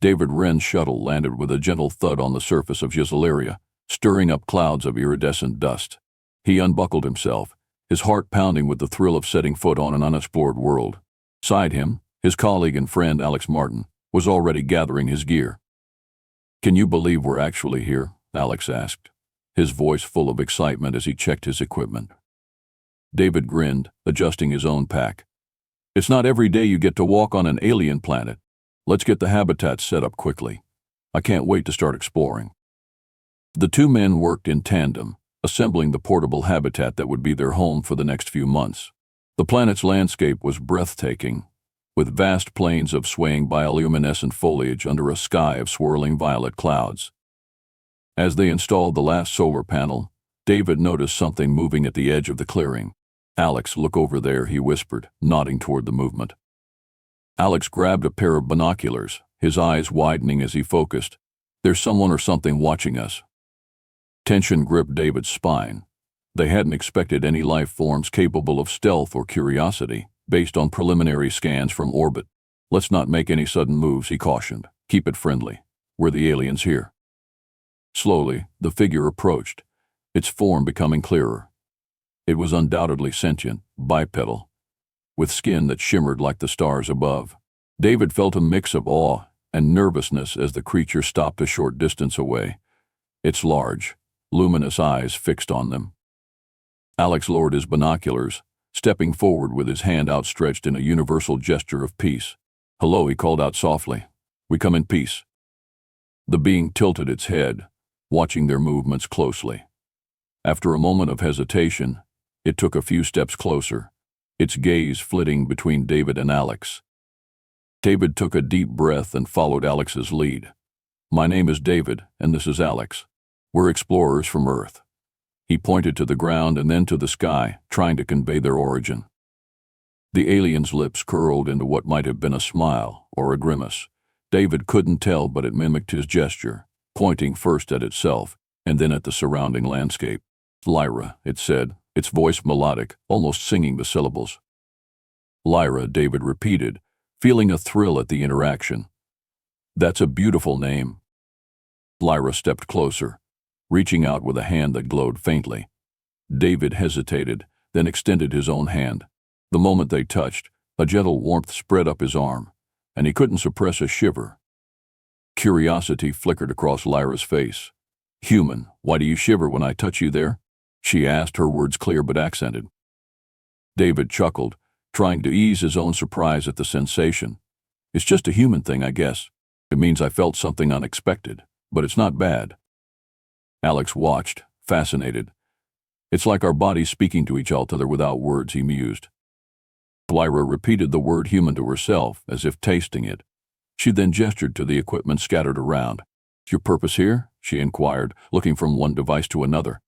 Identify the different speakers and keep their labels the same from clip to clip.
Speaker 1: David Wren's shuttle landed with a gentle thud on the surface of Giselaria, stirring up clouds of iridescent dust. He unbuckled himself, his heart pounding with the thrill of setting foot on an unexplored world. Beside him, his colleague and friend Alex Martin was already gathering his gear. "Can you believe we're actually here?" Alex asked, his voice full of excitement as he checked his equipment. David grinned, adjusting his own pack. "It's not every day you get to walk on an alien planet. Let's get the habitat set up quickly. I can't wait to start exploring." The two men worked in tandem, assembling the portable habitat that would be their home for the next few months. The planet's landscape was breathtaking, with vast plains of swaying bioluminescent foliage under a sky of swirling violet clouds. As they installed the last solar panel, David noticed something moving at the edge of the clearing. "Alex, look over there," he whispered, nodding toward the movement. Alex grabbed a pair of binoculars, his eyes widening as he focused. "There's someone or something watching us." Tension gripped David's spine. They hadn't expected any life forms capable of stealth or curiosity, based on preliminary scans from orbit. "Let's not make any sudden moves," he cautioned. "Keep it friendly. We're the aliens here." Slowly, the figure approached, its form becoming clearer. It was undoubtedly sentient, bipedal, with skin that shimmered like the stars above. David felt a mix of awe and nervousness as the creature stopped a short distance away, its large, luminous eyes fixed on them. Alex lowered his binoculars, stepping forward with his hand outstretched in a universal gesture of peace. "Hello," he called out softly. "We come in peace." The being tilted its head, watching their movements closely. After a moment of hesitation, it took a few steps closer, its gaze flitting between David and Alex. David took a deep breath and followed Alex's lead. "My name is David, and this is Alex. We're explorers from Earth." He pointed to the ground and then to the sky, trying to convey their origin. The alien's lips curled into what might have been a smile or a grimace. David couldn't tell, but it mimicked his gesture, pointing first at itself and then at the surrounding landscape. "Lyra," it said, its voice melodic, almost singing the syllables. "Lyra," David repeated, feeling a thrill at the interaction. "That's a beautiful name." Lyra stepped closer, reaching out with a hand that glowed faintly. David hesitated, then extended his own hand. The moment they touched, a gentle warmth spread up his arm, and he couldn't suppress a shiver. Curiosity flickered across Lyra's face. "Human, why do you shiver when I touch you there?" she asked, her words clear but accented. David chuckled, trying to ease his own surprise at the sensation. "It's just a human thing, I guess. It means I felt something unexpected, but it's not bad." Alex watched, fascinated. "It's like our bodies speaking to each other without words," he mused. Lyra repeated the word human to herself, as if tasting it. She then gestured to the equipment scattered around. "Is your purpose here?" she inquired, looking from one device to another.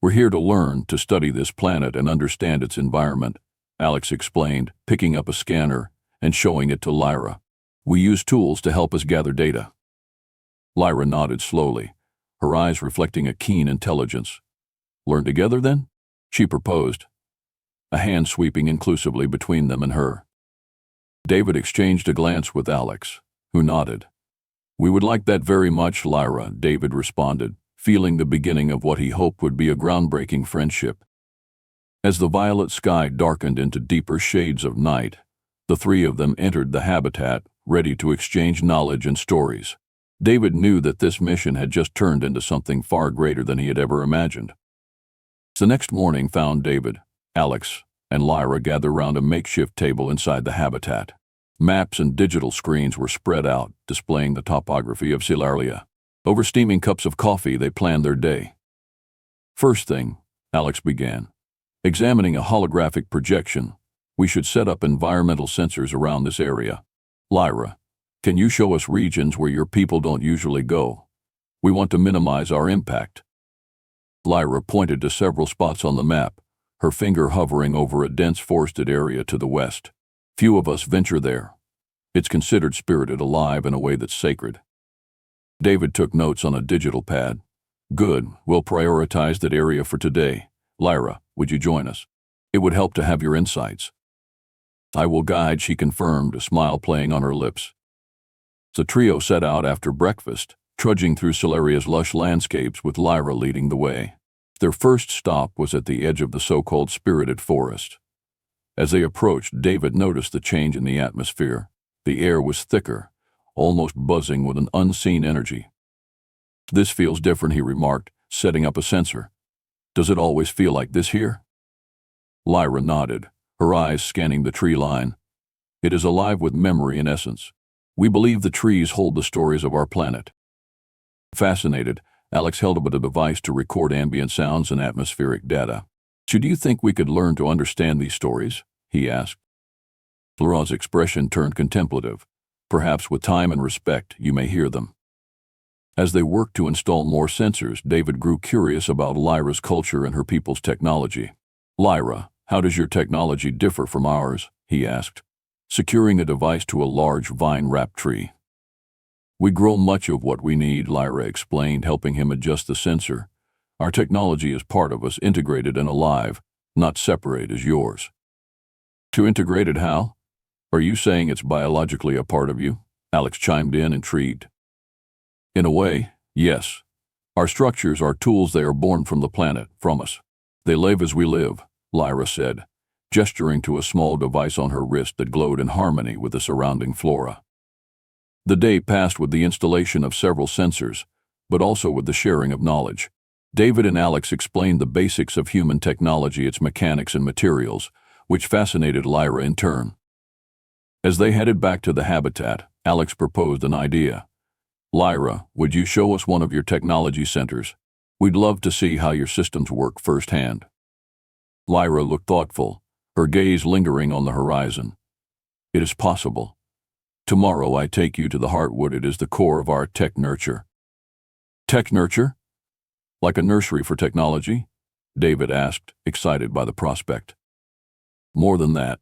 Speaker 1: "We're here to learn, to study this planet and understand its environment," Alex explained, picking up a scanner and showing it to Lyra. "We use tools to help us gather data." Lyra nodded slowly, her eyes reflecting a keen intelligence. "Learn together, then?" she proposed, a hand sweeping inclusively between them and her. David exchanged a glance with Alex, who nodded. "We would like that very much, Lyra," David responded, feeling the beginning of what he hoped would be a groundbreaking friendship. As the violet sky darkened into deeper shades of night, the three of them entered the habitat, ready to exchange knowledge and stories. David knew that this mission had just turned into something far greater than he had ever imagined. The next morning found David, Alex, and Lyra gathered around a makeshift table inside the habitat. Maps and digital screens were spread out, displaying the topography of Giselaria. Over steaming cups of coffee, they planned their day. "First thing," Alex began, "examining a holographic projection, we should set up environmental sensors around this area. Lyra, can you show us regions where your people don't usually go? We want to minimize our impact." Lyra pointed to several spots on the map, her finger hovering over a dense forested area to the west. "Few of us venture there. It's considered spirited alive in a way that's sacred." David took notes on a digital pad. "Good, we'll prioritize that area for today. Lyra, would you join us? It would help to have your insights." "I will guide," she confirmed, a smile playing on her lips. The trio set out after breakfast, trudging through Solaria's lush landscapes with Lyra leading the way. Their first stop was at the edge of the so-called spirited forest. As they approached, David noticed the change in the atmosphere. The air was thicker, almost buzzing with an unseen energy. "This feels different," he remarked, setting up a sensor. "Does it always feel like this here?" Lyra nodded, her eyes scanning the tree line. "It is alive with memory and essence. We believe the trees hold the stories of our planet." Fascinated, Alex held up a device to record ambient sounds and atmospheric data. "So do you think we could learn to understand these stories?" he asked. Lyra's expression turned contemplative. "Perhaps with time and respect, you may hear them." As they worked to install more sensors, David grew curious about Lyra's culture and her people's technology. "Lyra, how does your technology differ from ours?" he asked, securing a device to a large vine-wrapped tree. "We grow much of what we need," Lyra explained, helping him adjust the sensor. "Our technology is part of us, integrated and alive, not separate as yours." "Too integrated how? Are you saying it's biologically a part of you?" Alex chimed in, intrigued. "In a way, yes. Our structures are tools they are born from the planet, from us. They live as we live," Lyra said, gesturing to a small device on her wrist that glowed in harmony with the surrounding flora. The day passed with the installation of several sensors, but also with the sharing of knowledge. David and Alex explained the basics of human technology, its mechanics and materials, which fascinated Lyra in turn. As they headed back to the habitat, Alex proposed an idea. "Lyra, would you show us one of your technology centers? We'd love to see how your systems work firsthand." Lyra looked thoughtful, her gaze lingering on the horizon. "It is possible. Tomorrow I take you to the Heartwood. It is the core of our tech nurture." "Tech nurture? Like a nursery for technology?" David asked, excited by the prospect. "More than that.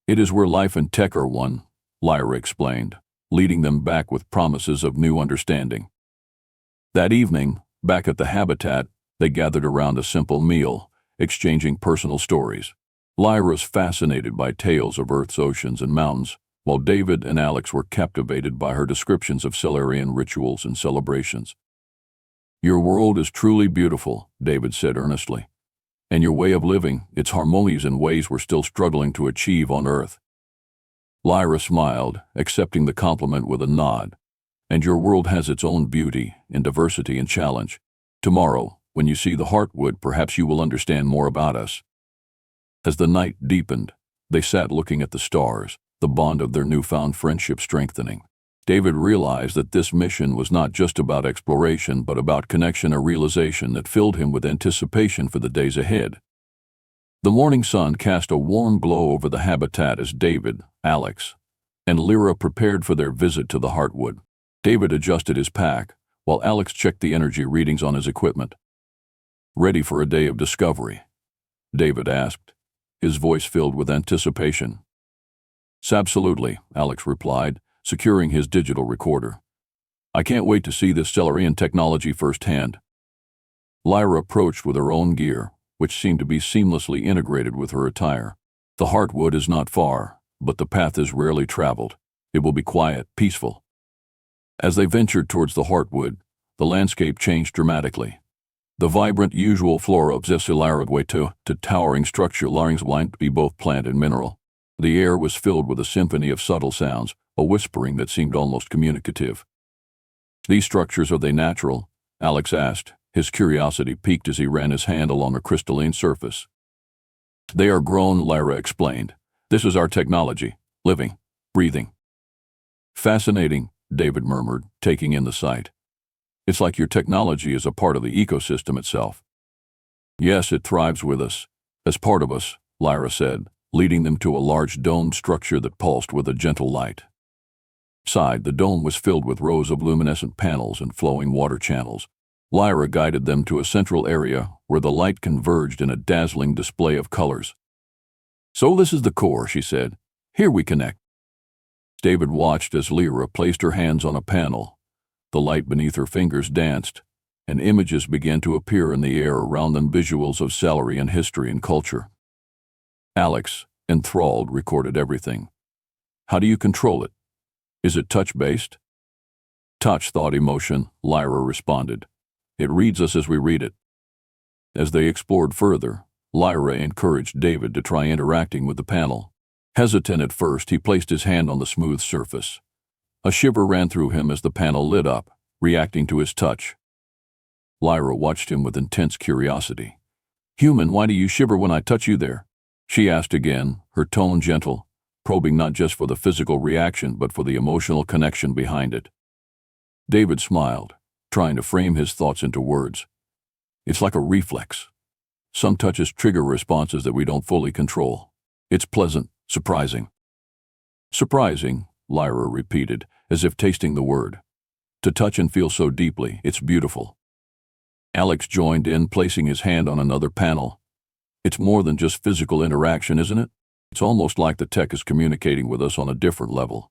Speaker 1: It is where life and tech are one," Lyra explained, leading them back with promises of new understanding. That evening, back at the habitat, they gathered around a simple meal, exchanging personal stories. Lyra's fascinated by tales of Earth's oceans and mountains, while David and Alex were captivated by her descriptions of Solarian rituals and celebrations. "Your world is truly beautiful," David said earnestly. "And your way of living, it's harmonious in ways we're still struggling to achieve on Earth." Lyra smiled, accepting the compliment with a nod. "And your world has its own beauty in diversity and challenge. Tomorrow, when you see the Heartwood, perhaps you will understand more about us." As the night deepened, they sat looking at the stars, the bond of their newfound friendship strengthening. David realized that this mission was not just about exploration, but about connection, a realization that filled him with anticipation for the days ahead. The morning sun cast a warm glow over the habitat as David, Alex, and Lyra prepared for their visit to the Heartwood. David adjusted his pack, while Alex checked the energy readings on his equipment. "Ready for a day of discovery?" David asked, his voice filled with anticipation. "Absolutely," Alex replied, securing his digital recorder. "I can't wait to see this Solarian technology firsthand." Lyra approached with her own gear, which seemed to be seamlessly integrated with her attire. "The Heartwood is not far, but the path is rarely traveled. It will be quiet, peaceful." As they ventured towards the Heartwood, the landscape changed dramatically. The vibrant usual flora of Zesilaradway to towering structure lines lined to be both plant and mineral. The air was filled with a symphony of subtle sounds, a whispering that seemed almost communicative. "These structures, are they natural?" Alex asked, his curiosity piqued as he ran his hand along a crystalline surface. "They are grown," Lyra explained. "This is our technology, living, breathing." "Fascinating," David murmured, taking in the sight. "It's like your technology is a part of the ecosystem itself." "Yes, it thrives with us, as part of us," Lyra said, leading them to a large domed structure that pulsed with a gentle light. Inside, the dome was filled with rows of luminescent panels and flowing water channels. Lyra guided them to a central area where the light converged in a dazzling display of colors. "So this is the core," she said. "Here we connect." David watched as Lyra placed her hands on a panel. The light beneath her fingers danced, and images began to appear in the air around them, visuals of Solarian history and culture. Alex, enthralled, recorded everything. "How do you control it? Is it touch-based?" Touch, thought, emotion, Lyra responded. It reads us as we read it. As they explored further, Lyra encouraged David to try interacting with the panel. Hesitant at first, he placed his hand on the smooth surface. A shiver ran through him as the panel lit up, reacting to his touch. Lyra watched him with intense curiosity. "Human, why do you shiver when I touch you there?" she asked again, her tone gentle, probing not just for the physical reaction but for the emotional connection behind it. David smiled, trying to frame his thoughts into words. "It's like a reflex. Some touches trigger responses that we don't fully control. It's pleasant, surprising." "Surprising," Lyra repeated, as if tasting the word. "To touch and feel so deeply, it's beautiful." Alex joined in, placing his hand on another panel. "It's more than just physical interaction, isn't it? It's almost like the tech is communicating with us on a different level."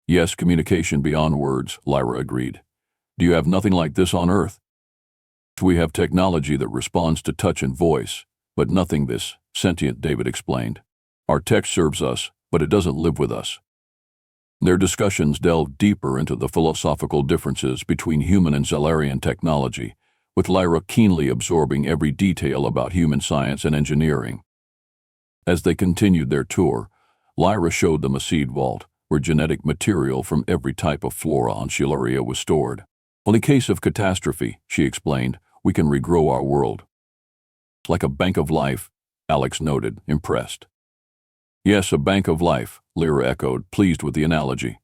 Speaker 1: "Yes, communication beyond words," Lyra agreed. "Do you have nothing like this on Earth?" "We have technology that responds to touch and voice, but nothing this sentient," David explained. "Our tech serves us, but it doesn't live with us." Their discussions delved deeper into the philosophical differences between human and Zellarian technology, with Lyra keenly absorbing every detail about human science and engineering. As they continued their tour, Lyra showed them a seed vault, where genetic material from every type of flora on Shilaria was stored. "In case of catastrophe," she explained, "we can regrow our world." "Like a bank of life," Alex noted, impressed. "Yes, a bank of life," Lyra echoed, pleased with the analogy.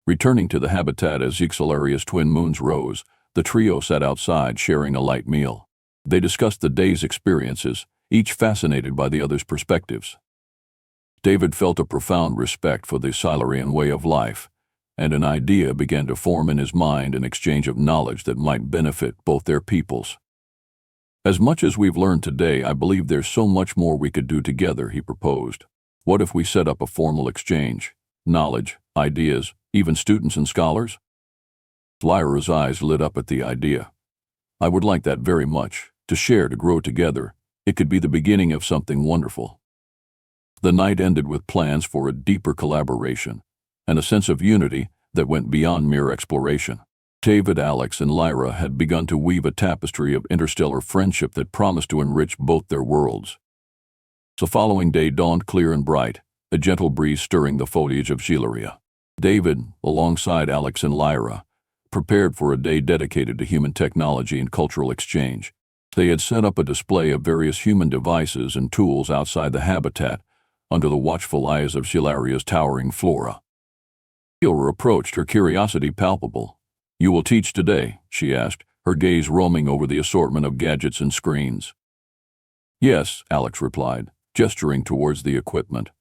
Speaker 1: Returning to the habitat as Zixalaria's twin moons rose, the trio sat outside sharing a light meal. They discussed the day's experiences, each fascinated by the other's perspectives. David felt a profound respect for the Silurian way of life, and an idea began to form in his mind, an exchange of knowledge that might benefit both their peoples. "As much as we've learned today, I believe there's so much more we could do together," he proposed. "What if we set up a formal exchange? Knowledge, ideas, even students and scholars?" Lyra's eyes lit up at the idea. "I would like that very much, to share, to grow together. It could be the beginning of something wonderful." The night ended with plans for a deeper collaboration, and a sense of unity that went beyond mere exploration. David, Alex, and Lyra had begun to weave a tapestry of interstellar friendship that promised to enrich both their worlds. The following day dawned clear and bright, a gentle breeze stirring the foliage of Shilaria. David, alongside Alex and Lyra, prepared for a day dedicated to human technology and cultural exchange. They had set up a display of various human devices and tools outside the habitat, under the watchful eyes of Shilaria's towering flora. Lyra approached, her curiosity palpable. "You will teach today?" she asked, her gaze roaming over the assortment of gadgets and screens. "Yes," Alex replied, gesturing towards the equipment.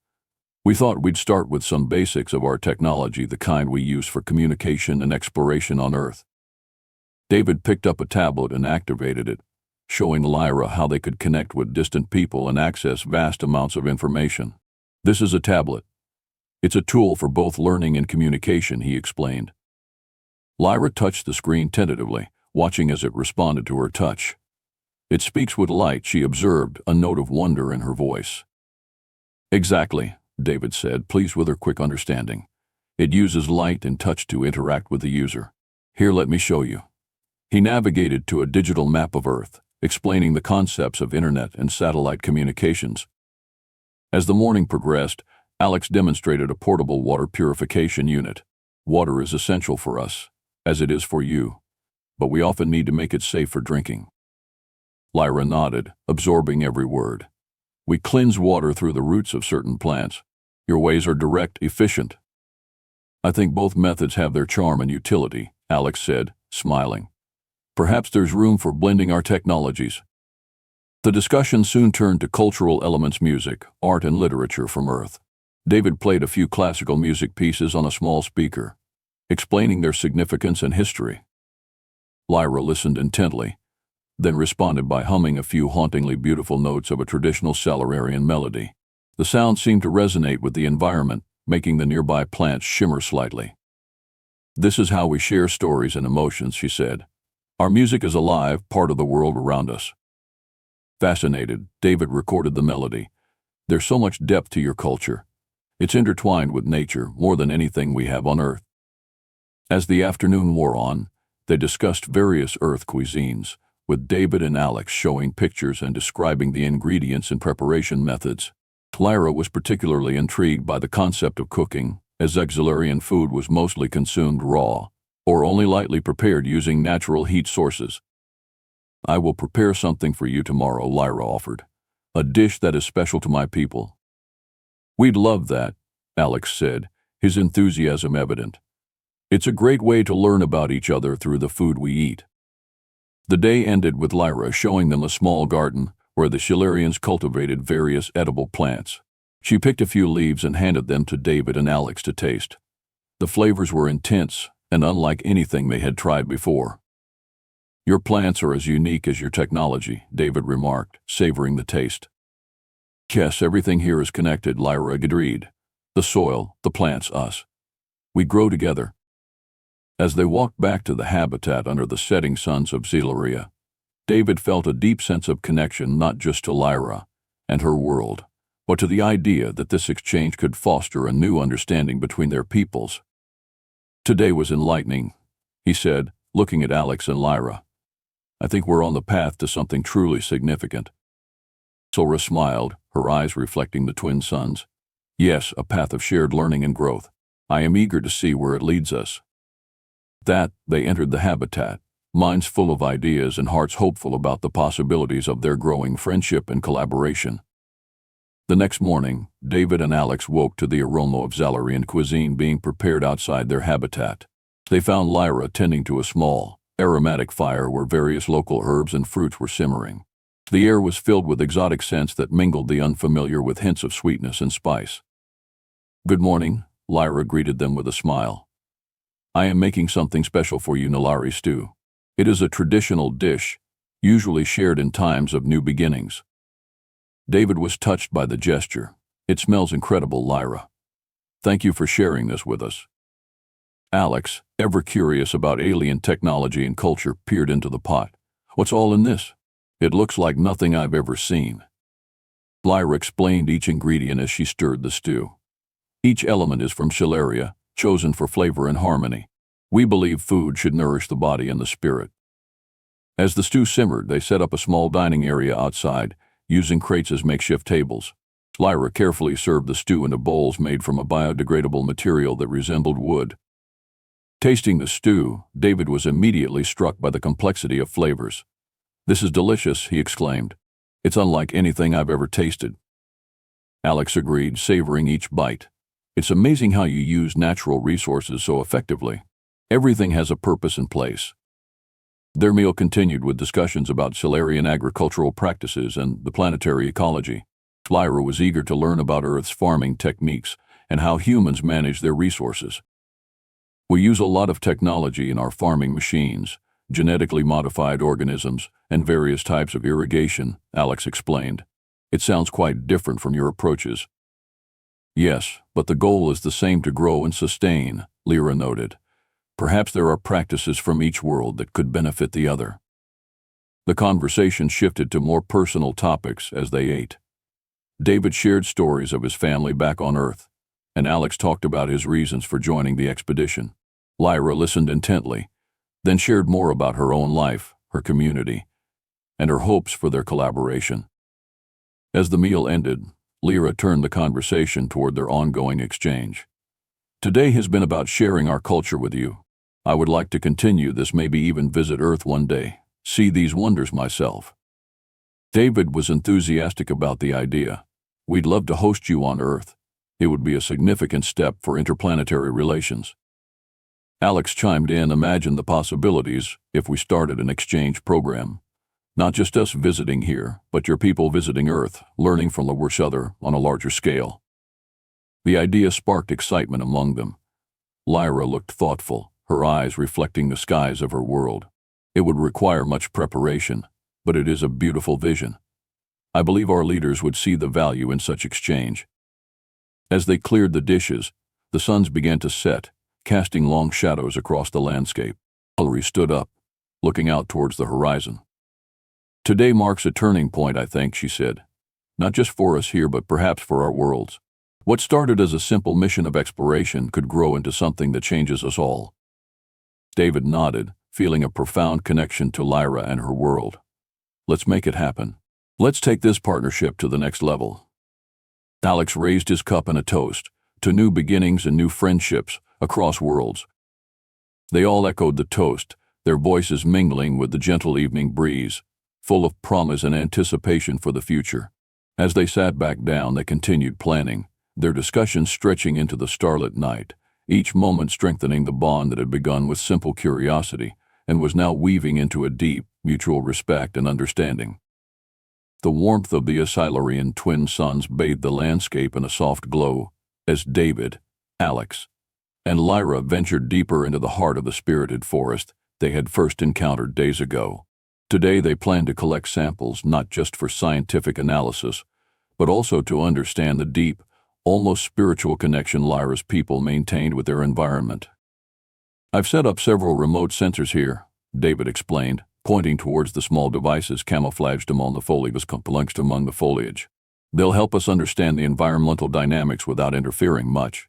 Speaker 1: "We thought we'd start with some basics of our technology, the kind we use for communication and exploration on Earth." David picked up a tablet and activated it, showing Lyra how they could connect with distant people and access vast amounts of information. "This is a tablet. It's a tool for both learning and communication," he explained. Lyra touched the screen tentatively, watching as it responded to her touch. "It speaks with light," she observed, a note of wonder in her voice. "Exactly," David said, pleased with her quick understanding. "It uses light and touch to interact with the user. Here, let me show you." He navigated to a digital map of Earth, explaining the concepts of internet and satellite communications. As the morning progressed, Alex demonstrated a portable water purification unit. "Water is essential for us, as it is for you, but we often need to make it safe for drinking." Lyra nodded, absorbing every word. "We cleanse water through the roots of certain plants. Your ways are direct, efficient." "I think both methods have their charm and utility," Alex said, smiling. "Perhaps there's room for blending our technologies." The discussion soon turned to cultural elements: music, art, and literature from Earth. David played a few classical music pieces on a small speaker, explaining their significance and history. Lyra listened intently, then responded by humming a few hauntingly beautiful notes of a traditional Silurian melody. The sound seemed to resonate with the environment, making the nearby plants shimmer slightly. "This is how we share stories and emotions," she said. "Our music is alive, part of the world around us." Fascinated, David recorded the melody. "There's so much depth to your culture. It's intertwined with nature more than anything we have on Earth." As the afternoon wore on, they discussed various Earth cuisines, with David and Alex showing pictures and describing the ingredients and preparation methods. Lyra was particularly intrigued by the concept of cooking, as Exilarian food was mostly consumed raw, or only lightly prepared using natural heat sources. "I will prepare something for you tomorrow," Lyra offered. "A dish that is special to my people." "We'd love that," Alex said, his enthusiasm evident. "It's a great way to learn about each other through the food we eat." The day ended with Lyra showing them a small garden where the Shilarians cultivated various edible plants. She picked a few leaves and handed them to David and Alex to taste. The flavors were intense and unlike anything they had tried before. "Your plants are as unique as your technology," David remarked, savoring the taste. "Yes, everything here is connected," Lyra agreed. "The soil, the plants, us. We grow together." As they walked back to the habitat under the setting suns of Xelaria, David felt a deep sense of connection not just to Lyra and her world, but to the idea that this exchange could foster a new understanding between their peoples. "Today was enlightening," he said, looking at Alex and Lyra. "I think we're on the path to something truly significant." Sora smiled, her eyes reflecting the twin suns. "Yes, a path of shared learning and growth. I am eager to see where it leads us." That, they entered the habitat, minds full of ideas and hearts hopeful about the possibilities of their growing friendship and collaboration. The next morning, David and Alex woke to the aroma of Xelarian cuisine being prepared outside their habitat. They found Lyra tending to a small, aromatic fire where various local herbs and fruits were simmering. The air was filled with exotic scents that mingled the unfamiliar with hints of sweetness and spice. "Good morning," Lyra greeted them with a smile. "I am making something special for you, Nalari stew. It is a traditional dish, usually shared in times of new beginnings." David was touched by the gesture. "It smells incredible, Lyra. Thank you for sharing this with us." Alex, ever curious about alien technology and culture, peered into the pot. "What's all in this? It looks like nothing I've ever seen." Lyra explained each ingredient as she stirred the stew. "Each element is from Shelaria, chosen for flavor and harmony. We believe food should nourish the body and the spirit." As the stew simmered, they set up a small dining area outside, using crates as makeshift tables. Lyra carefully served the stew into bowls made from a biodegradable material that resembled wood. Tasting the stew, David was immediately struck by the complexity of flavors. "This is delicious," he exclaimed. "It's unlike anything I've ever tasted." Alex agreed, savoring each bite. "It's amazing how you use natural resources so effectively. Everything has a purpose and place." Their meal continued with discussions about Solarian agricultural practices and the planetary ecology. Lyra was eager to learn about Earth's farming techniques and how humans manage their resources. "We use a lot of technology in our farming machines, genetically modified organisms, and various types of irrigation," Alex explained. "It sounds quite different from your approaches." "Yes, but the goal is the same: to grow and sustain," Lyra noted. "Perhaps there are practices from each world that could benefit the other." The conversation shifted to more personal topics as they ate. David shared stories of his family back on Earth, and Alex talked about his reasons for joining the expedition. Lyra listened intently, then shared more about her own life, her community, and her hopes for their collaboration. As the meal ended, Lyra turned the conversation toward their ongoing exchange. "Today has been about sharing our culture with you. I would like to continue this, maybe even visit Earth one day, see these wonders myself." David was enthusiastic about the idea. "We'd love to host you on Earth. It would be a significant step for interplanetary relations." Alex chimed in, "Imagine the possibilities if we started an exchange program. Not just us visiting here, but your people visiting Earth, learning from each other on a larger scale." The idea sparked excitement among them. Lyra looked thoughtful, her eyes reflecting the skies of her world. "It would require much preparation, but it is a beautiful vision. I believe our leaders would see the value in such exchange." As they cleared the dishes, the suns began to set, casting long shadows across the landscape. Hillary stood up, looking out towards the horizon. "Today marks a turning point, I think," she said. "Not just for us here, but perhaps for our worlds. What started as a simple mission of exploration could grow into something that changes us all." David nodded, feeling a profound connection to Lyra and her world. Let's make it happen. Let's take this partnership to the next level. Alex raised his cup in a toast to new beginnings and new friendships across worlds. They all echoed the toast, their voices mingling with the gentle evening breeze, full of promise and anticipation for the future. As they sat back down, they continued planning, their discussions stretching into the starlit night, each moment strengthening the bond that had begun with simple curiosity and was now weaving into a deep, mutual respect and understanding. The warmth of the Asylarian twin suns bathed the landscape in a soft glow as David, Alex, and Lyra ventured deeper into the heart of the spirited forest they had first encountered days ago. Today they planned to collect samples not just for scientific analysis, but also to understand the deep, almost spiritual connection Lyra's people maintained with their environment. I've set up several remote sensors here, David explained, pointing towards the small devices camouflaged among the foliage. They'll help us understand the environmental dynamics without interfering much.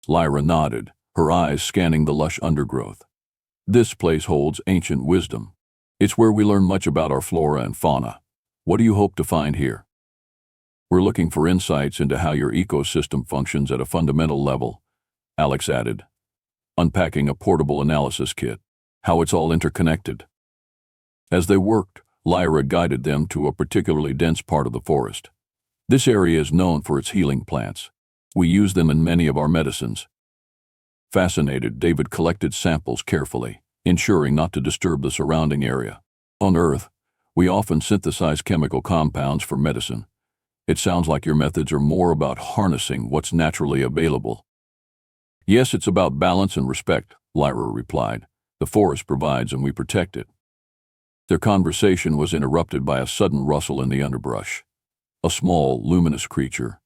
Speaker 1: Lyra nodded, her eyes scanning the lush undergrowth. This place holds ancient wisdom. It's where we learn much about our flora and fauna. What do you hope to find here? We're looking for insights into how your ecosystem functions at a fundamental level, Alex added, unpacking a portable analysis kit, how it's all interconnected. As they worked, Lyra guided them to a particularly dense part of the forest. This area is known for its healing plants. We use them in many of our medicines. Fascinated, David collected samples carefully, ensuring not to disturb the surrounding area. On Earth, we often synthesize chemical compounds for medicine. It sounds like your methods are more about harnessing what's naturally available. Yes, it's about balance and respect, Lyra replied. The forest provides and we protect it. Their conversation was interrupted by a sudden rustle in the underbrush. A small, luminous creature,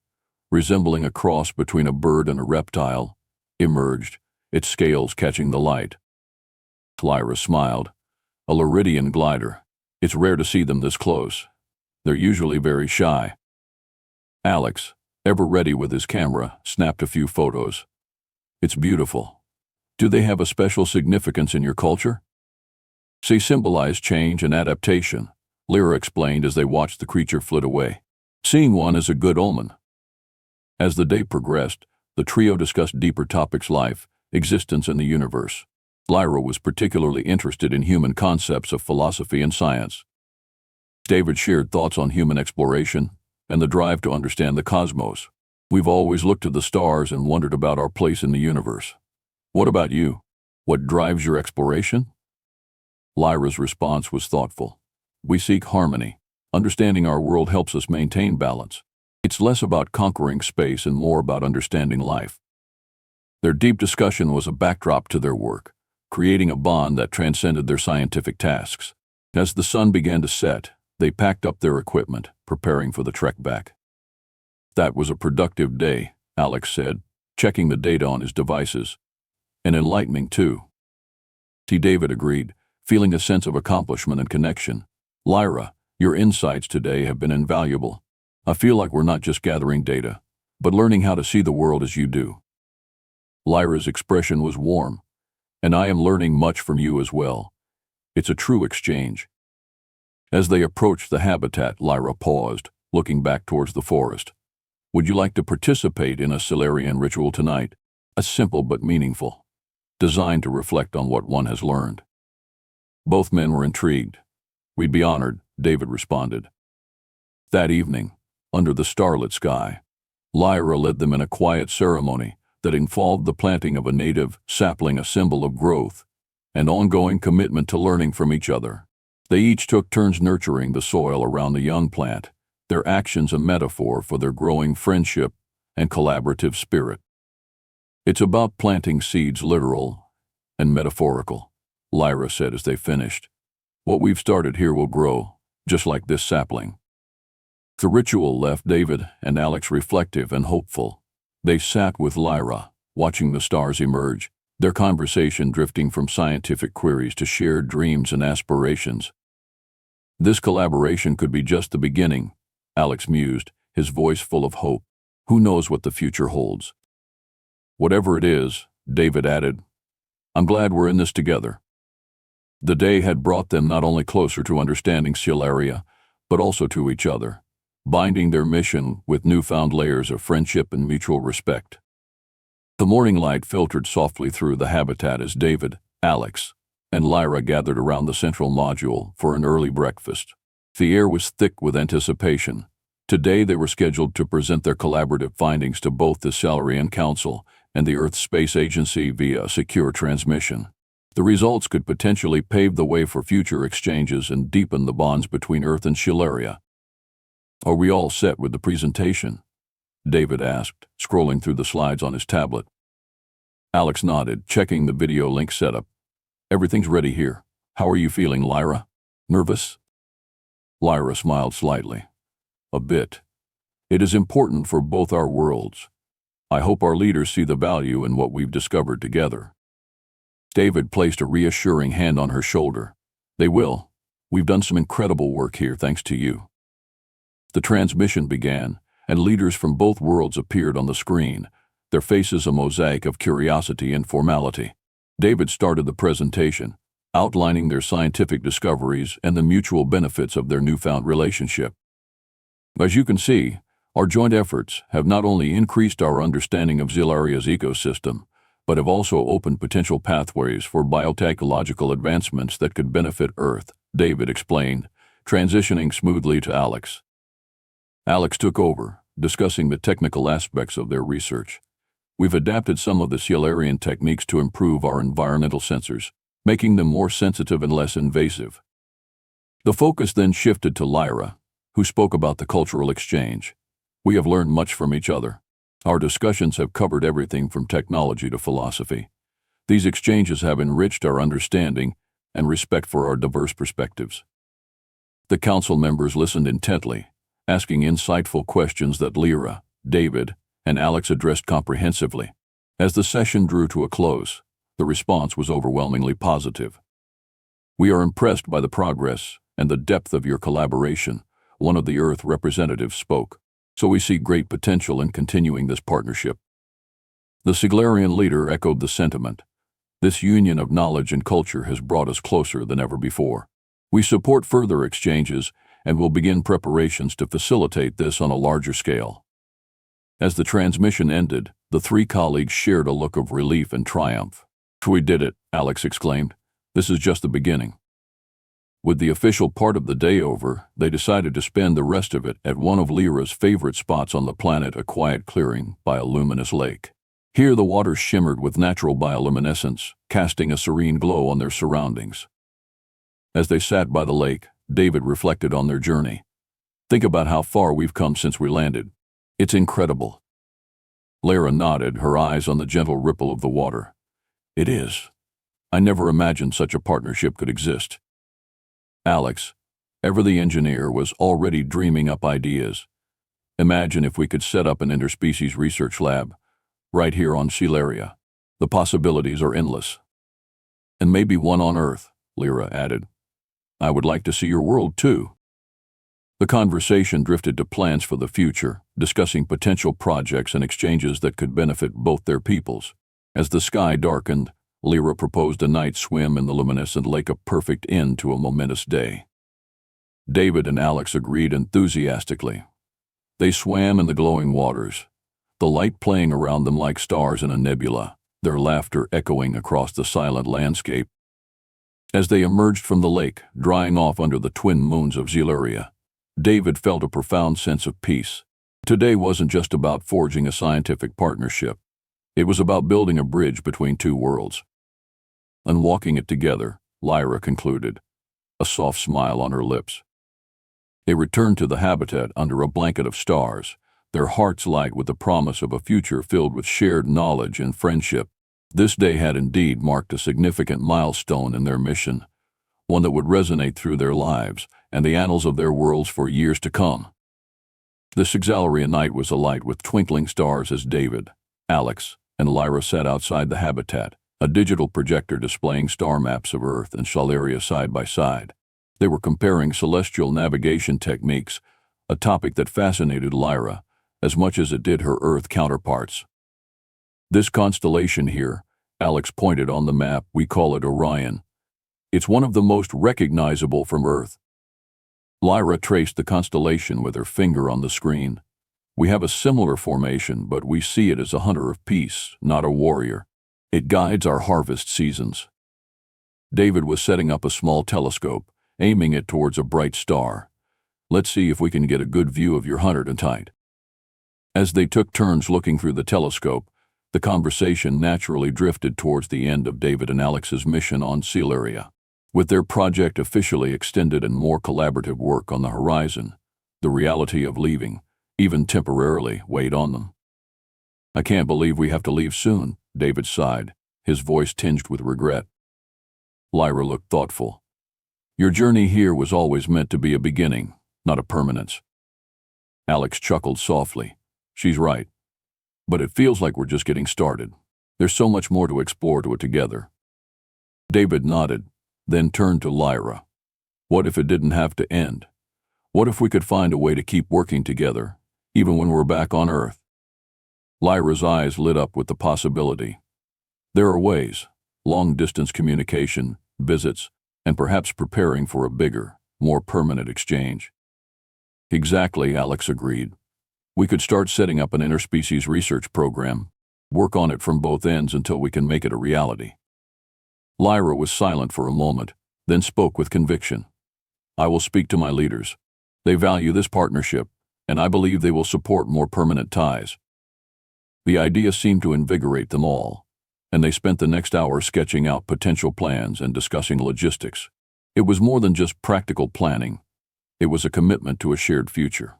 Speaker 1: resembling a cross between a bird and a reptile, emerged, its scales catching the light. Lyra smiled. A Luridian glider. It's rare to see them this close. They're usually very shy. Alex, ever ready with his camera, snapped a few photos. It's beautiful. Do they have a special significance in your culture? They symbolize change and adaptation, Lyra explained as they watched the creature flit away. Seeing one is a good omen. As the day progressed, the trio discussed deeper topics: life, existence, and the universe. Lyra was particularly interested in human concepts of philosophy and science. David shared thoughts on human exploration and the drive to understand the cosmos. We've always looked to the stars and wondered about our place in the universe. What about you? What drives your exploration? Lyra's response was thoughtful. We seek harmony. Understanding our world helps us maintain balance. It's less about conquering space and more about understanding life. Their deep discussion was a backdrop to their work, creating a bond that transcended their scientific tasks. As the sun began to set, they packed up their equipment, preparing for the trek back. That was a productive day, Alex said, checking the data on his devices. And enlightening, too. David agreed, feeling a sense of accomplishment and connection. Lyra, your insights today have been invaluable. I feel like we're not just gathering data, but learning how to see the world as you do. Lyra's expression was warm, and I am learning much from you as well. It's a true exchange. As they approached the habitat, Lyra paused, looking back towards the forest. Would you like to participate in a Solarian ritual tonight? A simple but meaningful, designed to reflect on what one has learned. Both men were intrigued. We'd be honored, David responded. That evening, under the starlit sky, Lyra led them in a quiet ceremony that involved the planting of a native sapling, a symbol of growth and ongoing commitment to learning from each other. They each took turns nurturing the soil around the young plant, their actions a metaphor for their growing friendship and collaborative spirit. It's about planting seeds, literal and metaphorical, Lyra said as they finished. What we've started here will grow, just like this sapling. The ritual left David and Alex reflective and hopeful. They sat with Lyra, watching the stars emerge, their conversation drifting from scientific queries to shared dreams and aspirations. This collaboration could be just the beginning, Alex mused, his voice full of hope. Who knows what the future holds? Whatever it is, David added, I'm glad we're in this together." The day had brought them not only closer to understanding Silaria, but also to each other, binding their mission with newfound layers of friendship and mutual respect. The morning light filtered softly through the habitat as David, Alex, and Lyra gathered around the central module for an early breakfast. The air was thick with anticipation. Today they were scheduled to present their collaborative findings to both the Solarian Council and the Earth Space Agency via a secure transmission. The results could potentially pave the way for future exchanges and deepen the bonds between Earth and Silaria. "Are we all set with the presentation?" David asked, scrolling through the slides on his tablet. Alex nodded, checking the video link setup. "Everything's ready here. How are you feeling, Lyra? Nervous?" Lyra smiled slightly. "A bit. It is important for both our worlds. I hope our leaders see the value in what we've discovered together." David placed a reassuring hand on her shoulder. "They will. We've done some incredible work here thanks to you." The transmission began, and leaders from both worlds appeared on the screen, their faces a mosaic of curiosity and formality. David started the presentation, outlining their scientific discoveries and the mutual benefits of their newfound relationship. "As you can see, our joint efforts have not only increased our understanding of Silaria's ecosystem, but have also opened potential pathways for biotechnological advancements that could benefit Earth," David explained, transitioning smoothly to Alex. Alex took over, discussing the technical aspects of their research. "We've adapted some of the Silarian techniques to improve our environmental sensors, making them more sensitive and less invasive." The focus then shifted to Lyra, who spoke about the cultural exchange. "We have learned much from each other. Our discussions have covered everything from technology to philosophy. These exchanges have enriched our understanding and respect for our diverse perspectives." The council members listened intently, asking insightful questions that Lyra, David, and Alex addressed comprehensively. As the session drew to a close, the response was overwhelmingly positive. "We are impressed by the progress and the depth of your collaboration," one of the Earth representatives spoke. "So we see great potential in continuing this partnership." The Siglarian leader echoed the sentiment. "This union of knowledge and culture has brought us closer than ever before. We support further exchanges and will begin preparations to facilitate this on a larger scale." As the transmission ended, the three colleagues shared a look of relief and triumph. "We did it," Alex exclaimed. "This is just the beginning." With the official part of the day over, they decided to spend the rest of it at one of Lyra's favorite spots on the planet, a quiet clearing by a luminous lake. Here the water shimmered with natural bioluminescence, casting a serene glow on their surroundings. As they sat by the lake, David reflected on their journey. "Think about how far we've come since we landed. It's incredible." Lyra nodded, her eyes on the gentle ripple of the water. "It is. I never imagined such a partnership could exist." Alex, ever the engineer, was already dreaming up ideas. "Imagine if we could set up an interspecies research lab, right here on Silaria. The possibilities are endless." "And maybe one on Earth," Lyra added. "I would like to see your world, too." The conversation drifted to plans for the future, discussing potential projects and exchanges that could benefit both their peoples. As the sky darkened, Lyra proposed a night swim in the luminescent lake, a perfect end to a momentous day. David and Alex agreed enthusiastically. They swam in the glowing waters, the light playing around them like stars in a nebula, their laughter echoing across the silent landscape. As they emerged from the lake, drying off under the twin moons of Silaria, David felt a profound sense of peace. Today wasn't just about forging a scientific partnership. It was about building a bridge between two worlds. And walking it together, Lyra concluded, a soft smile on her lips. They returned to the habitat under a blanket of stars, their hearts light with the promise of a future filled with shared knowledge and friendship. This day had indeed marked a significant milestone in their mission, one that would resonate through their lives and the annals of their worlds for years to come. This exhilarating night was alight with twinkling stars as David, Alex, and Lyra sat outside the habitat, a digital projector displaying star maps of Earth and Silaria side by side. They were comparing celestial navigation techniques, a topic that fascinated Lyra as much as it did her Earth counterparts. "This constellation here, Alex pointed on the map. We call it Orion. It's one of the most recognizable from Earth. Lyra traced the constellation with her finger on the screen. We have a similar formation, but we see it as a hunter of peace, not a warrior. It guides our harvest seasons. David was setting up a small telescope, aiming it towards a bright star. Let's see if we can get a good view of your hunter tonight. As they took turns looking through the telescope, the conversation naturally drifted towards the end of David and Alex's mission on Celeria. With their project officially extended and more collaborative work on the horizon, the reality of leaving, even temporarily, weighed on them. I can't believe we have to leave soon, David sighed, his voice tinged with regret. Lyra looked thoughtful. Your journey here was always meant to be a beginning, not a permanence. Alex chuckled softly. She's right. But it feels like we're just getting started. There's so much more to explore to it together. David nodded, then turned to Lyra. What if it didn't have to end? What if we could find a way to keep working together, even when we're back on Earth? Lyra's eyes lit up with the possibility. There are ways: long-distance communication, visits, and perhaps preparing for a bigger, more permanent exchange. Exactly, Alex agreed. We could start setting up an interspecies research program, work on it from both ends until we can make it a reality. Lyra was silent for a moment, then spoke with conviction. I will speak to my leaders. They value this partnership, and I believe they will support more permanent ties. The idea seemed to invigorate them all, and they spent the next hour sketching out potential plans and discussing logistics. It was more than just practical planning. It was a commitment to a shared future.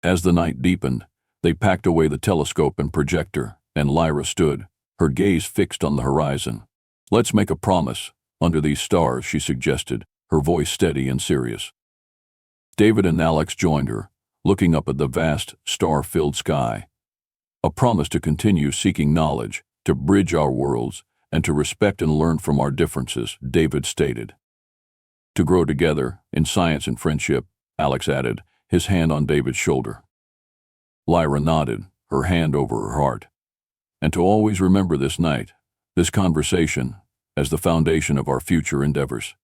Speaker 1: As the night deepened, they packed away the telescope and projector, and Lyra stood, her gaze fixed on the horizon. Let's make a promise, under these stars, she suggested, her voice steady and serious. David and Alex joined her, looking up at the vast, star-filled sky. A promise to continue seeking knowledge, to bridge our worlds, and to respect and learn from our differences, David stated. To grow together, in science and friendship, Alex added, his hand on David's shoulder. Lyra nodded, her hand over her heart. And to always remember this night, this conversation, as the foundation of our future endeavors.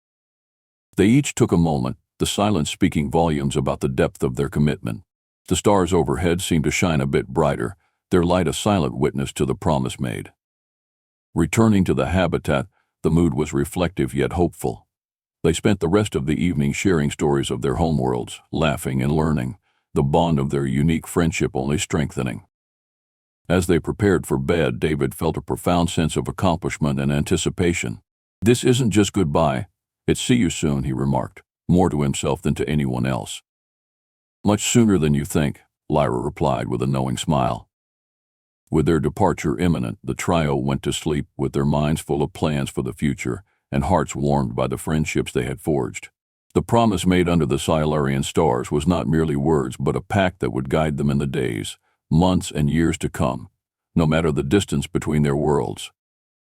Speaker 1: They each took a moment, the silence speaking volumes about the depth of their commitment. The stars overhead seemed to shine a bit brighter, their light a silent witness to the promise made. Returning to the habitat, the mood was reflective yet hopeful. They spent the rest of the evening sharing stories of their homeworlds, laughing and learning, the bond of their unique friendship only strengthening. As they prepared for bed, David felt a profound sense of accomplishment and anticipation. This isn't just goodbye, it's see you soon, he remarked, more to himself than to anyone else. Much sooner than you think, Lyra replied with a knowing smile. With their departure imminent, the trio went to sleep with their minds full of plans for the future and hearts warmed by the friendships they had forged. The promise made under the Silurian stars was not merely words, but a pact that would guide them in the days, months, and years to come, no matter the distance between their worlds.